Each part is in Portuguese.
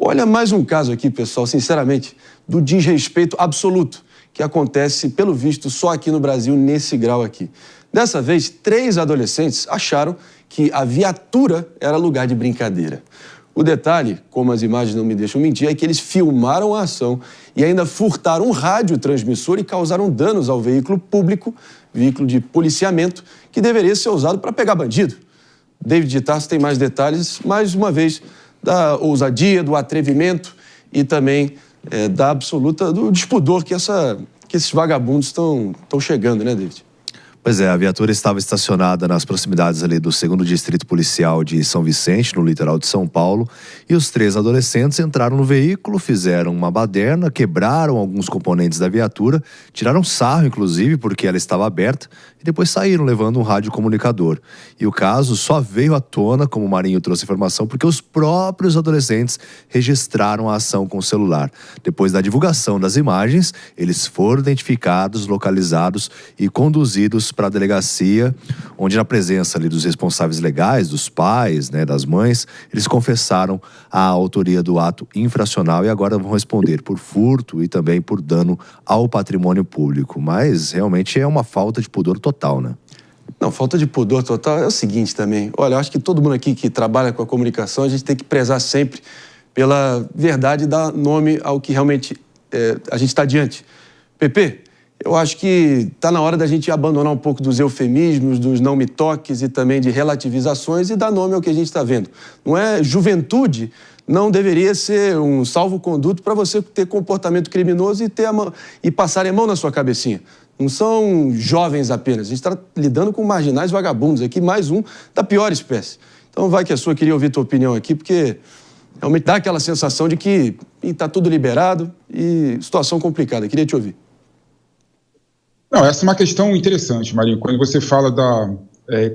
Olha mais um caso aqui, pessoal, sinceramente, do desrespeito absoluto que acontece, pelo visto, só aqui no Brasil, nesse grau aqui. Dessa vez, 3 adolescentes acharam que a viatura era lugar de brincadeira. O detalhe, como as imagens não me deixam mentir, é que eles filmaram a ação e ainda furtaram um radiotransmissor e causaram danos ao veículo público, veículo de policiamento, que deveria ser usado para pegar bandido. David de Tarso tem mais detalhes, mais uma vez, da ousadia, do atrevimento e também do despudor que esses vagabundos estão chegando, né, David? Pois é, a viatura estava estacionada nas proximidades ali do 2º Distrito Policial de São Vicente, no litoral de São Paulo, e os 3 adolescentes entraram no veículo, fizeram uma baderna, quebraram alguns componentes da viatura, tiraram sarro, inclusive, porque ela estava aberta, e depois saíram levando um radiocomunicador. E o caso só veio à tona, como o Marinho trouxe informação, porque os próprios adolescentes registraram a ação com o celular. Depois da divulgação das imagens, eles foram identificados, localizados e conduzidos para a delegacia, onde na presença ali dos responsáveis legais, dos pais, né, das mães, eles confessaram a autoria do ato infracional e agora vão responder por furto e também por dano ao patrimônio público. Mas realmente é uma falta de pudor total, né? Não, falta de pudor total é o seguinte também. Olha, eu acho que todo mundo aqui que trabalha com a comunicação, a gente tem que prezar sempre pela verdade e dar nome ao que realmente a gente está diante. Pepe, eu acho que está na hora da gente abandonar um pouco dos eufemismos, dos não me toques e também de relativizações e dar nome ao que a gente está vendo. Não é juventude, não deveria ser um salvo-conduto para você ter comportamento criminoso e passar a mão na sua cabecinha. Não são jovens apenas, a gente está lidando com marginais vagabundos aqui, mais um da pior espécie. Então vai que a sua, queria ouvir tua opinião aqui, porque realmente dá aquela sensação de que está tudo liberado e situação complicada. Queria te ouvir. Não, essa é uma questão interessante, Marinho. Quando você fala da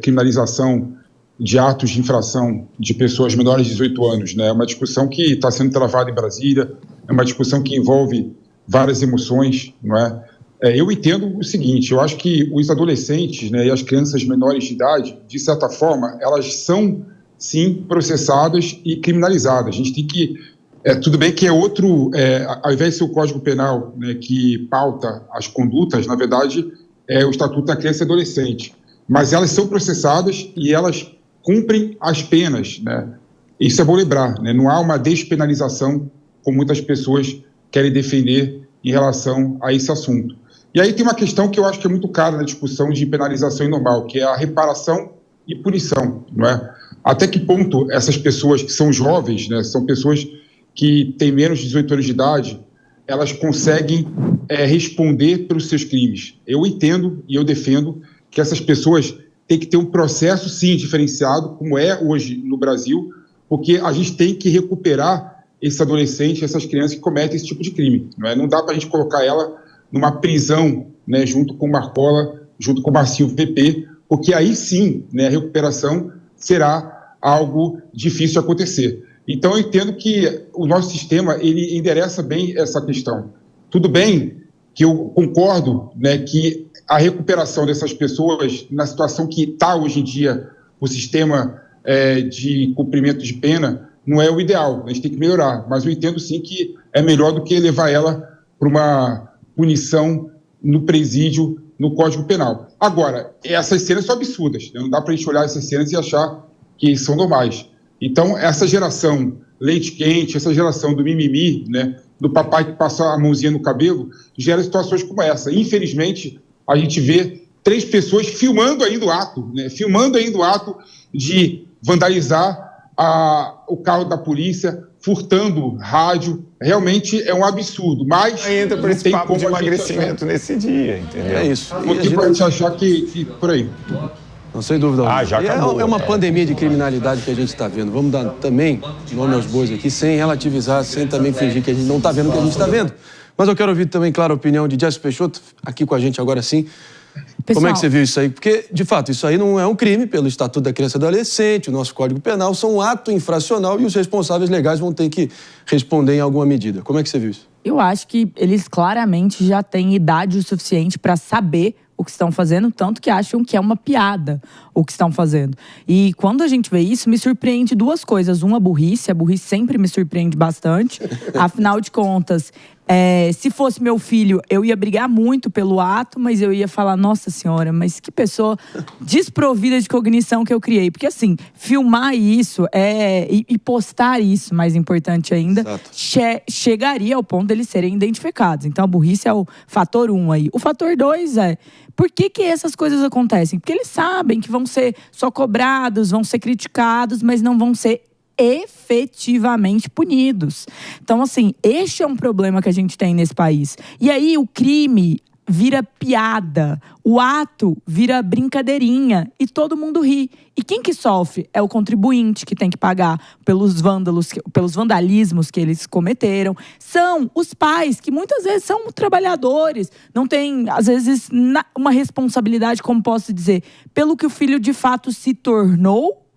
criminalização de atos de infração de pessoas menores de 18 anos, né? É uma discussão que está sendo travada em Brasília, é uma discussão que envolve várias emoções, não é? Eu entendo o seguinte, eu acho que os adolescentes, né, e as crianças menores de idade, de certa forma, elas são, sim, processadas e criminalizadas. A gente tem que... tudo bem que ao invés de ser o Código Penal, né, que pauta as condutas, na verdade, é o Estatuto da Criança e Adolescente. Mas elas são processadas e elas cumprem as penas, né? Isso é bom lembrar, né? Não há uma despenalização, como muitas pessoas querem defender em relação a esse assunto. E aí tem uma questão que eu acho que é muito cara na discussão de penalização normal, que é a reparação e punição, não é? Até que ponto essas pessoas que são jovens, né, são pessoas que têm menos de 18 anos de idade, elas conseguem responder pelos seus crimes. Eu entendo e eu defendo que essas pessoas têm que ter um processo, sim, diferenciado, como é hoje no Brasil, porque a gente tem que recuperar esses adolescentes, essas crianças que cometem esse tipo de crime. Não dá para a gente colocar ela numa prisão, né, junto com o Marcola, junto com o Marcinho PP, porque aí sim, né, a recuperação será algo difícil de acontecer. Então, eu entendo que o nosso sistema, ele endereça bem essa questão. Tudo bem que eu concordo, né, que a recuperação dessas pessoas, na situação que está hoje em dia o sistema de cumprimento de pena, não é o ideal. A gente tem que melhorar. Mas eu entendo, sim, que é melhor do que levar ela para uma punição no presídio, no Código Penal. Agora, essas cenas são absurdas. Não dá para a gente olhar essas cenas e achar que são normais. Então, essa geração leite quente, essa geração do mimimi, né, do papai que passa a mãozinha no cabelo, gera situações como essa. Infelizmente, a gente vê 3 pessoas filmando ainda o ato, né, de vandalizar o carro da polícia, furtando rádio. Realmente é um absurdo, mas aí entra por esse papo de emagrecimento nesse dia, entendeu? É isso. Não tem pra gente achar que por aí. Não, sem dúvida. Já acabou, é uma pandemia de criminalidade que a gente está vendo. Vamos dar também nome aos bois aqui, sem relativizar, sem também fingir que a gente não está vendo o que a gente está vendo. Mas eu quero ouvir também, claro, a opinião de Jéssica Peixoto, aqui com a gente agora sim. Pessoal, como é que você viu isso aí? Porque, de fato, isso aí não é um crime pelo Estatuto da Criança e Adolescente, o nosso Código Penal, são um ato infracional e os responsáveis legais vão ter que responder em alguma medida. Como é que você viu isso? Eu acho que eles claramente já têm idade o suficiente para saber o que estão fazendo, tanto que acham que é uma piada o que estão fazendo. E quando a gente vê isso, me surpreende duas coisas. Uma, a burrice sempre me surpreende bastante. Afinal de contas, se fosse meu filho, eu ia brigar muito pelo ato, mas eu ia falar, nossa senhora, mas que pessoa desprovida de cognição que eu criei. Porque assim, filmar isso e postar isso, mais importante ainda, chegaria ao ponto deles serem identificados. Então a burrice é o fator 1 aí. O fator 2 por que essas coisas acontecem? Porque eles sabem que vão ser só cobrados, vão ser criticados, mas não vão ser efetivamente punidos. Então, assim, este é um problema que a gente tem nesse país. E aí o crime vira piada, o ato vira brincadeirinha e todo mundo ri. E quem que sofre? É o contribuinte que tem que pagar pelos vandalismos que eles cometeram. São os pais, que muitas vezes são trabalhadores, não têm, às vezes, uma responsabilidade, como posso dizer, pelo que o filho de fato se tornou,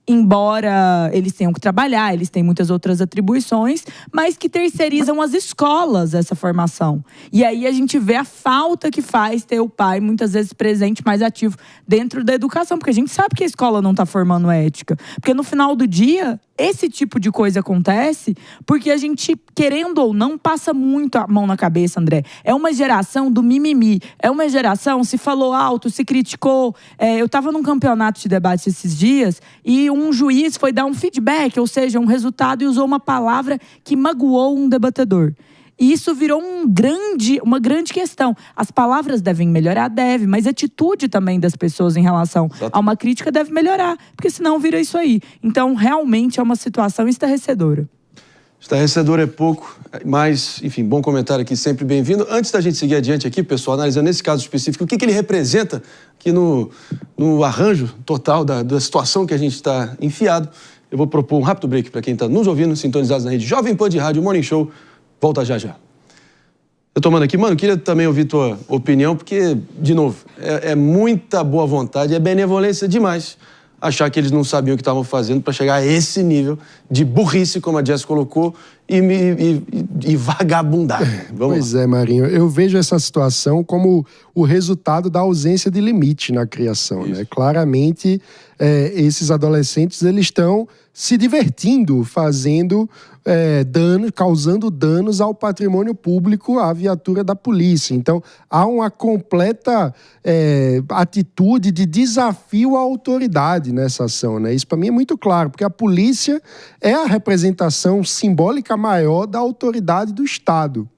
embora eles tenham que trabalhar, eles têm muitas outras atribuições, mas que terceirizam as escolas essa formação. E aí a gente vê a falta que faz ter o pai, muitas vezes presente, mais ativo dentro da educação, porque a gente sabe que a escola não está formando ética. Porque no final do dia, esse tipo de coisa acontece porque a gente, querendo ou não, passa muito a mão na cabeça, André. É uma geração do mimimi. É uma geração, se falou alto, se criticou. Eu estava num campeonato de debate esses dias e um juiz foi dar um feedback, ou seja, um resultado, e usou uma palavra que magoou um debatedor. E isso virou uma grande questão. As palavras devem melhorar? Deve, mas a atitude também das pessoas em relação a uma crítica deve melhorar, porque senão vira isso aí. Então, realmente é uma situação estarrecedora. Estarrecedor é pouco, mas, enfim, bom comentário aqui, sempre bem-vindo. Antes da gente seguir adiante aqui, pessoal, analisando esse caso específico, o que ele representa aqui no arranjo total da situação que a gente está enfiado, eu vou propor um rápido break para quem está nos ouvindo, sintonizados na rede Jovem Pan de Rádio Morning Show. Volta já já. Eu tomando aqui, mano, queria também ouvir tua opinião, porque, de novo, é muita boa vontade, é benevolência demais achar que eles não sabiam o que estavam fazendo para chegar a esse nível de burrice, como a Jess colocou, e vagabundar. Pois é, Marinho. Eu vejo essa situação como o resultado da ausência de limite na criação, né? Claramente, esses adolescentes, eles estão se divertindo, fazendo causando danos ao patrimônio público, à viatura da polícia. Então, há uma completa atitude de desafio à autoridade nessa ação, né? Isso, para mim, é muito claro, porque a polícia é a representação simbólica maior da autoridade do Estado.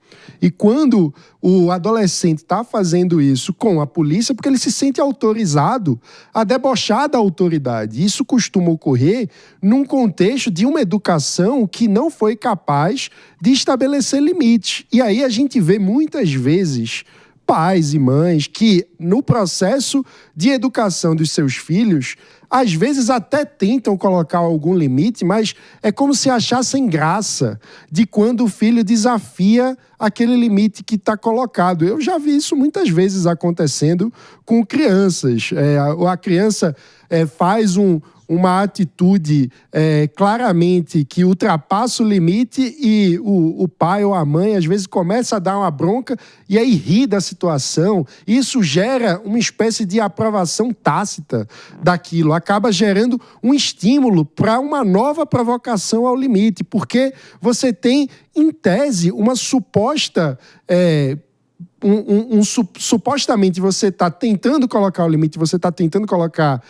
E quando o adolescente está fazendo isso com a polícia, porque ele se sente autorizado a debochar da autoridade. Isso costuma ocorrer num contexto de uma educação que não foi capaz de estabelecer limites. E aí a gente vê muitas vezes pais e mães que, no processo de educação dos seus filhos, às vezes até tentam colocar algum limite, mas é como se achassem graça de quando o filho desafia aquele limite que está colocado. Eu já vi isso muitas vezes acontecendo com crianças. A criança faz uma atitude claramente que ultrapassa o limite e o pai ou a mãe às vezes começa a dar uma bronca e aí ri da situação. Isso gera uma espécie de aprovação tácita daquilo, acaba gerando um estímulo para uma nova provocação ao limite, porque você tem, em tese, uma suposta... supostamente você está tentando colocar o limite, você está tentando colocar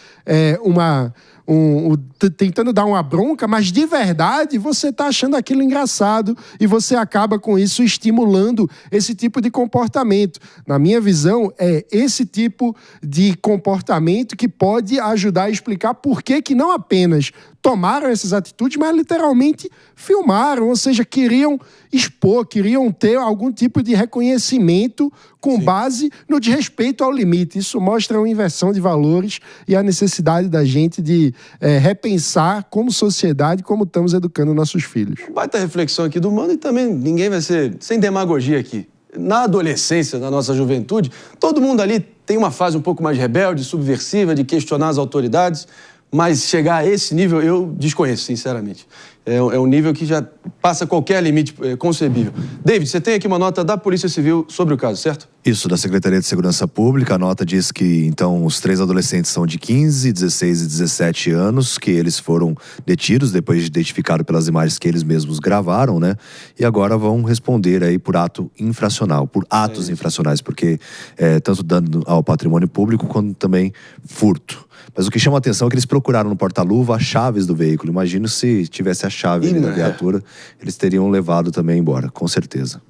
tentando dar uma bronca, mas de verdade você está achando aquilo engraçado e você acaba com isso estimulando esse tipo de comportamento. Na minha visão, é esse tipo de comportamento que pode ajudar a explicar por que não apenas tomaram essas atitudes, mas literalmente filmaram, ou seja, queriam expor, queriam ter algum tipo de reconhecimento com base no desrespeito ao limite. Isso mostra uma inversão de valores e a necessidade da gente de repensar como sociedade, como estamos educando nossos filhos. Baita reflexão aqui do Mano, e também ninguém vai ser sem demagogia aqui. Na adolescência, na nossa juventude, todo mundo ali tem uma fase um pouco mais rebelde, subversiva, de questionar as autoridades, mas chegar a esse nível eu desconheço, sinceramente. é um nível que já passa qualquer limite concebível. David, você tem aqui uma nota da Polícia Civil sobre o caso, certo? Isso, da Secretaria de Segurança Pública. A nota diz que, então, os 3 adolescentes são de 15, 16 e 17 anos, que eles foram detidos depois de identificado pelas imagens que eles mesmos gravaram, né? E agora vão responder aí por ato infracional, por atos infracionais, porque tanto dano ao patrimônio público quanto também furto. Mas o que chama a atenção é que eles procuraram no porta-luva as chaves do veículo. Imagino se tivesse a chave da viatura, eles teriam levado também embora, com certeza.